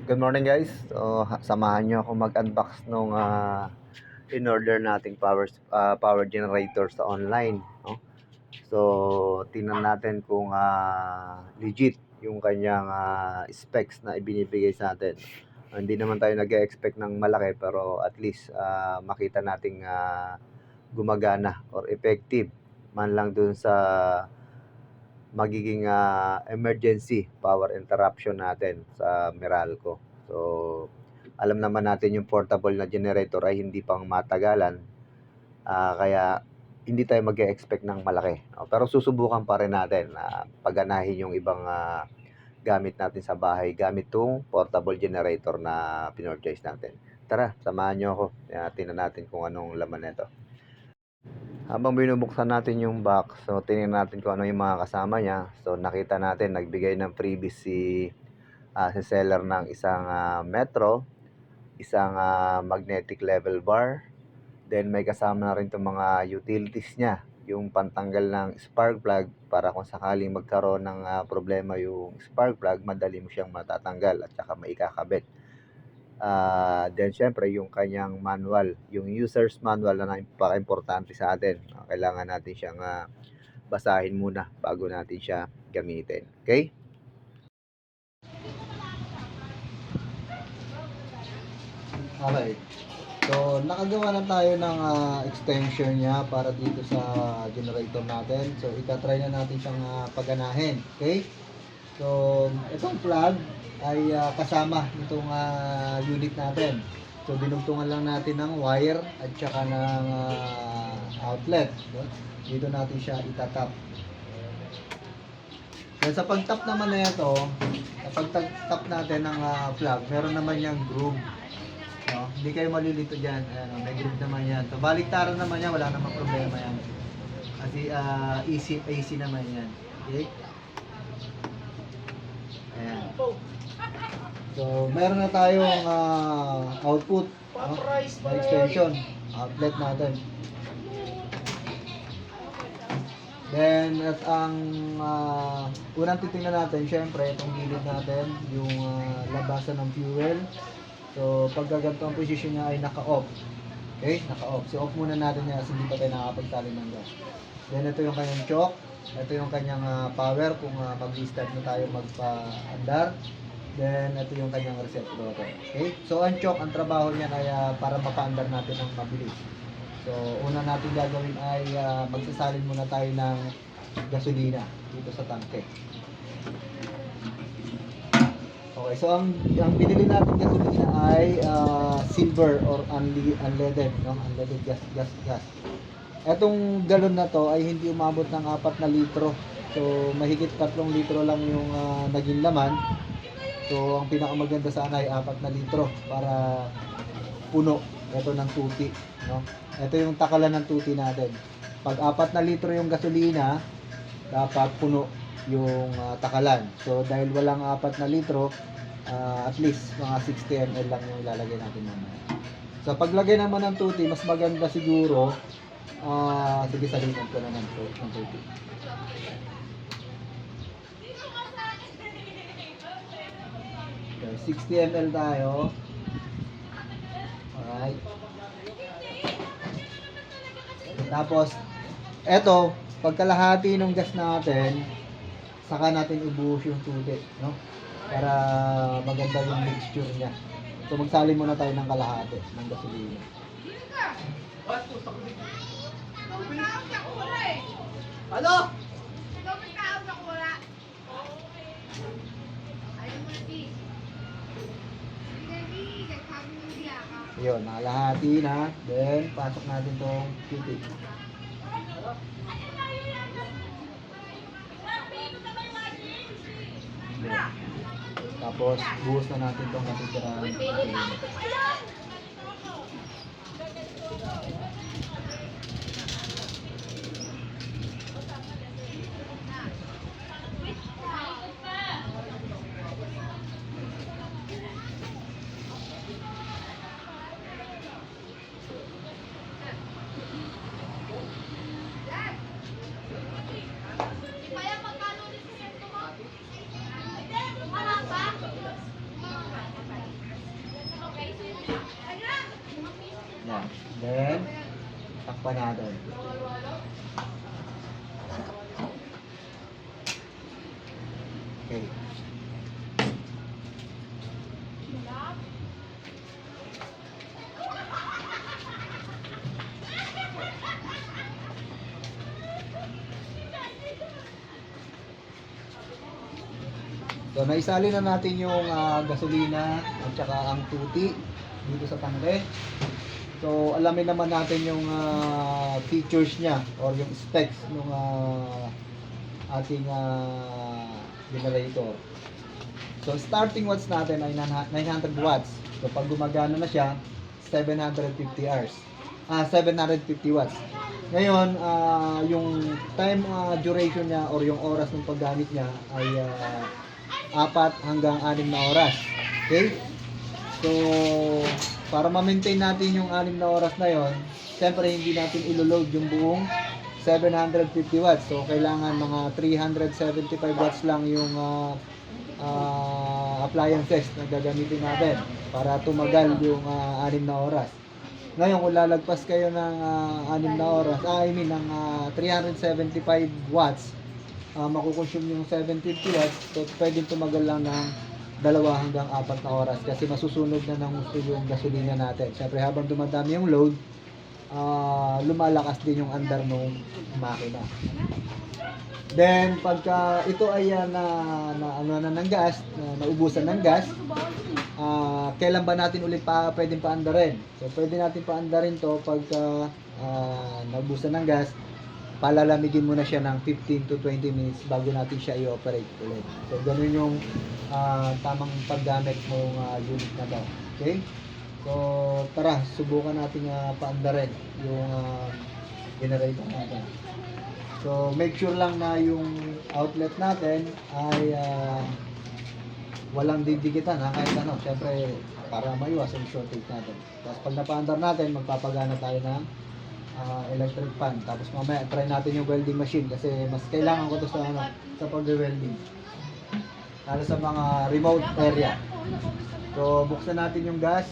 Good morning guys. So, samahan niyo ako mag-unbox nung in-order nating power generator sa online, no? So, tingnan natin kung legit yung kanyang specs na ibinibigay sa atin. Hindi naman tayo nag-expect ng malaki pero at least makita nating gumagana or effective man lang dun sa magiging emergency power interruption natin sa Meralco. So, alam naman natin yung portable na generator ay hindi pang matagalan, kaya hindi tayo mag-expect ng malaki. No? Pero susubukan pa rin natin na paganahin yung ibang gamit natin sa bahay gamit tong portable generator na pinurchase natin. Tara, samahan nyo ako. Tingnan natin kung anong laman nito. Habang binubuksan natin yung box, so tingnan natin kung ano yung mga kasama niya. So nakita natin nagbigay ng freebies si seller ng isang Metro, isang magnetic level bar. Then may kasama na rin itong mga utilities niya, yung pantanggal ng spark plug para kung sakaling magkaroon ng problema yung spark plug, madali mo siyang matatanggal at saka maikakabit. Then syempre yung kanyang manual, yung user's manual na napaka-importante sa atin. Kailangan natin siyang basahin muna bago natin siya gamitin. Okay? Okay. So, nakagawa na tayo ng extension niya para dito sa generator natin. So, itatry na natin siyang paganahin. Okay? So, itong plug ay kasama itong unit natin. So, dinugtungan lang natin ng wire at saka ng outlet. So, dito natin siya itatap. Then, sa pag-tap naman na ito, sa pag-tap natin ng plug, meron naman yung groove. No? Hindi kayo malilito dyan. Ayan, may groove naman yan. So, baliktaran naman yan. Wala namang problema yan. Kasi AC naman yan. Okay? Ayan. So, meron na tayong output. No? Na extension. Outlet natin. Then, at ang unang titingnan natin, syempre, itong gilid natin, yung labasan ng fuel. So, pag gaganto ang position niya ay naka-off. Okay? Naka-off. So, off muna natin yan kasi hindi pa tayo nakapagtali ng gas. Then, ito yung kanyang choke. Ito yung kanyang power kung mag-start na tayo magpa-andar. Then, ito yung kanyang reset rotor. Okay? So, ang choke, ang trabaho niyan ay para mapa-andar natin ng mabilis. So, una natin gagawin ay magsasalin muna tayo ng gasolina dito sa tanke. Okay, so ang binili natin gasolina ay silver or unleaded, no? Unleaded gas. Etong galon na to ay hindi umabot ng 4 na litro. So, mahigit 3 litro lang yung naging laman. So, ang pinakamaganda sana ay 4 na litro para puno ito ng tuti, no? Ito yung takalan ng tuti natin. Pag 4 na litro yung gasolina, dapat puno yung takalan. So, dahil walang 4 na litro, at least mga 60 ml lang yung ilalagay natin mamaya. So, paglagay naman ng tuti, mas maganda siguro, sige, salitan ko naman po ng tuti. Okay, 60 ml tayo. Alright. Tapos, eto, pagkalahati ng gas natin, saka natin ubuhos yung tuti, no? Para maganda yung mixture niya. So, magsalin muna tayo ng kalahati ng gasolina. Ano? Yun, nakalahati na. Then, pasok natin tong tuti. Tapos, buhos na natin itong natitirahan. Then, takpan natin. Okay. So, naisali na natin yung gasolina at saka ang tuti dito sa tangke. So, alamin naman natin yung features niya or yung specs ng ating generator. So, starting watts natin ay 900 watts. So, pag gumagana na siya, 750 hours. 750 watts. Ngayon, yung time duration niya or yung oras ng paggamit niya ay 4 hanggang 6 na oras. Okay? So, para ma-maintain natin yung 6 na oras na yon, siyempre hindi natin ilo-load yung buong 750 watts. So, kailangan mga 375 watts lang yung appliances na gagamitin natin para tumagal yung 6 na oras. Ngayon, kung lalagpas kayo ng 6 na oras, ng 375 watts, makukonsume yung 750 watts, so pwedeng tumagal lang ng 2 hanggang 4 na oras kasi masusunog na ng gusto yung gasolina natin. Siyempre habang dumadami yung load, lumalakas din yung andar ng makina. Then pagka ito ay ng gas, naubusan ng gas, kailan ba natin ulit pwedeng paandarin? So pwede natin paandarin to pagka naubusan ng gas, palalamigin muna siya ng 15 to 20 minutes bago natin siya i-operate ulit. So, ganun yung tamang paggamit ng unit na to. Okay? So, tara, subukan natin paandarin yung generator natin. So, make sure lang na yung outlet natin ay walang didikitan, kahit ano. Siyempre, para maiwas yung shortage natin. Tapos, pag napaandar natin, magpapagana tayo ng electric fan. Tapos mamaya try natin yung welding machine kasi mas kailangan ko to sa pag-welding. Lalo sa mga remote area. So buksan natin yung gas.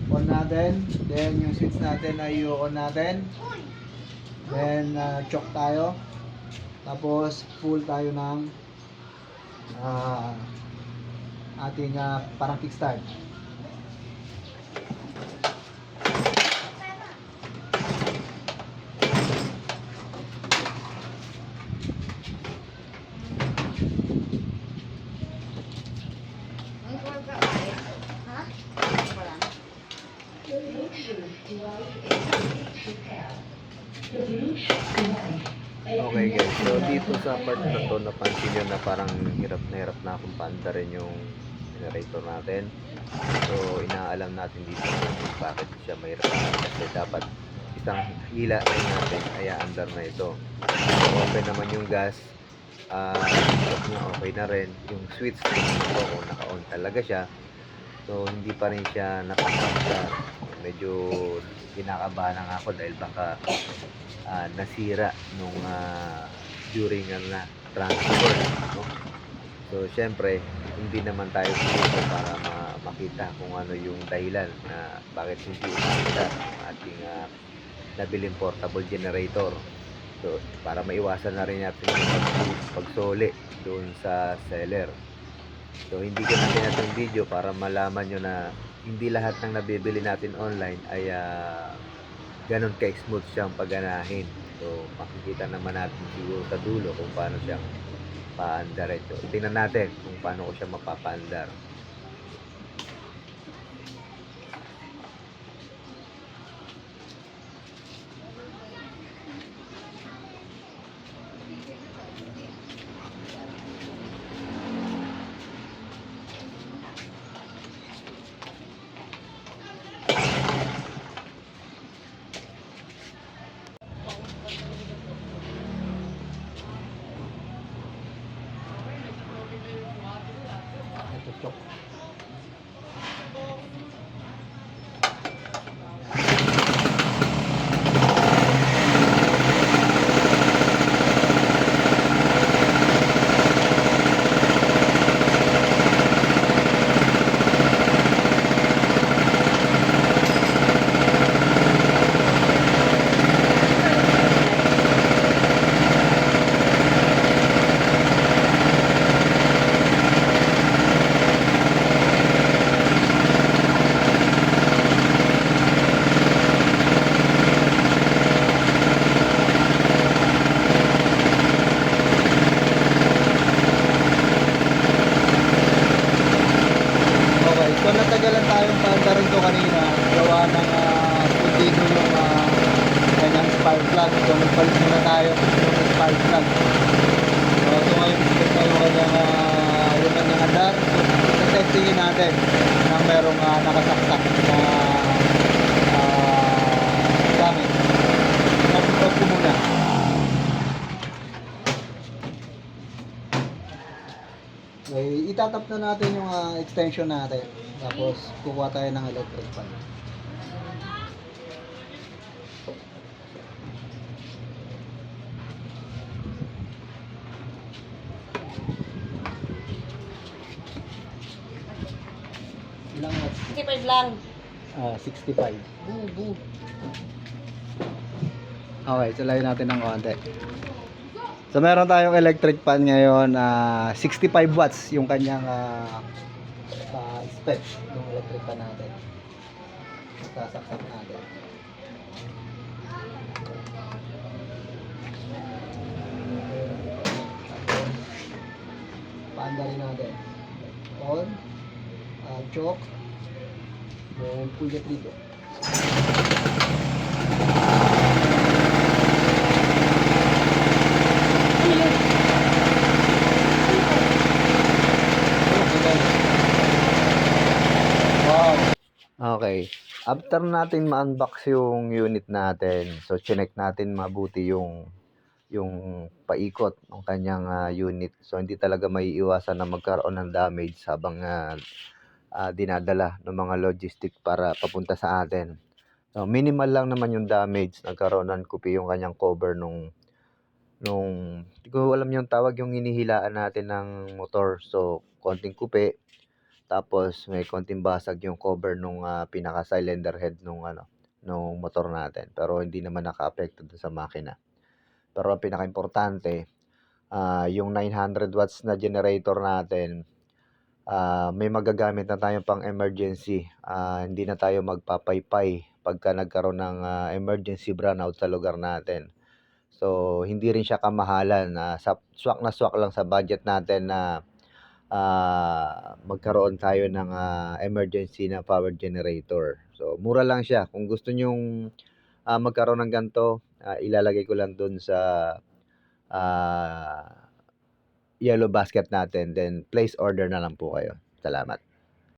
On natin. Then yung switch natin ay on natin. Then choke tayo. Tapos full tayo ng ating parang kickstart. Okay guys, so dito sa part na to, napansin nyo na parang hirap na akong paandarin yung generator natin. So inaalam natin dito kung bakit siya mahirap kasi dapat isang hila lang natin ay aandar na ito. So, open naman yung gas, okay na rin yung switch ito kung naka-on talaga siya. So hindi pa rin siya nakapagdar. Medyo kinakabahan nga ako dahil baka nasira nung during na transfer, no? So syempre hindi naman tayo dito para makita kung ano yung dahilan na bakit hindi umanda ang ating nabiling portable generator. So para maiwasan na rin natin yung pagsoli doon sa seller. So hindi ko natin itong video para malaman nyo na hindi lahat ng nabibili natin online ay ganun ka-smooth siyang pagganahin. So makikita naman natin siguro sa dulo kung paano siyang paandarin. So tingnan natin kung paano ko siya mapapaandar. Ito choke. tayo ng spark plug. So ngayon check tayo yung kanyang andar. So testingin natin na merong nakasaksak na gamit. Off ko muna. Okay, itatap na natin yung extension natin. Tapos kukuha tayo ng electric fan. Ilang watts? 65 lang. 65. Bubu. Okay, sulayin natin ng konti. So meron tayong electric fan ngayon, 65 watts yung kanyang spec ng electric fan natin. Sasaksak natin. Paanda rin natin. On, choke, then pull the trigger. Wow. Okay. After natin ma-unbox yung unit natin, so chinek natin mabuti yung paikot ng kanyang unit. So hindi talaga maiiwasan na magkaroon ng damage habang dinadala ng mga logistic para papunta sa atin. So minimal lang naman yung damage. Nagkaroon ng kupi yung kanyang cover nung hindi ko alam yung tawag, yung inihilaan natin ng motor. So konting kupi, tapos may konting basag yung cover nung pinaka cylinder head nung motor natin, pero hindi naman naka-apekto dun sa makina. Pero ang pinaka-importante, yung 900 watts na generator natin, may magagamit na tayo pang emergency. Hindi na tayo magpapaypay pagka nagkaroon ng emergency brownout sa lugar natin. So hindi rin siya kamahalan, swak na swak lang sa budget natin na magkaroon tayo ng emergency na power generator. So mura lang siya. Kung gusto nyong magkaroon ng ganito, ilalagay ko lang dun sa yellow basket natin, then place order na lang po kayo. Salamat.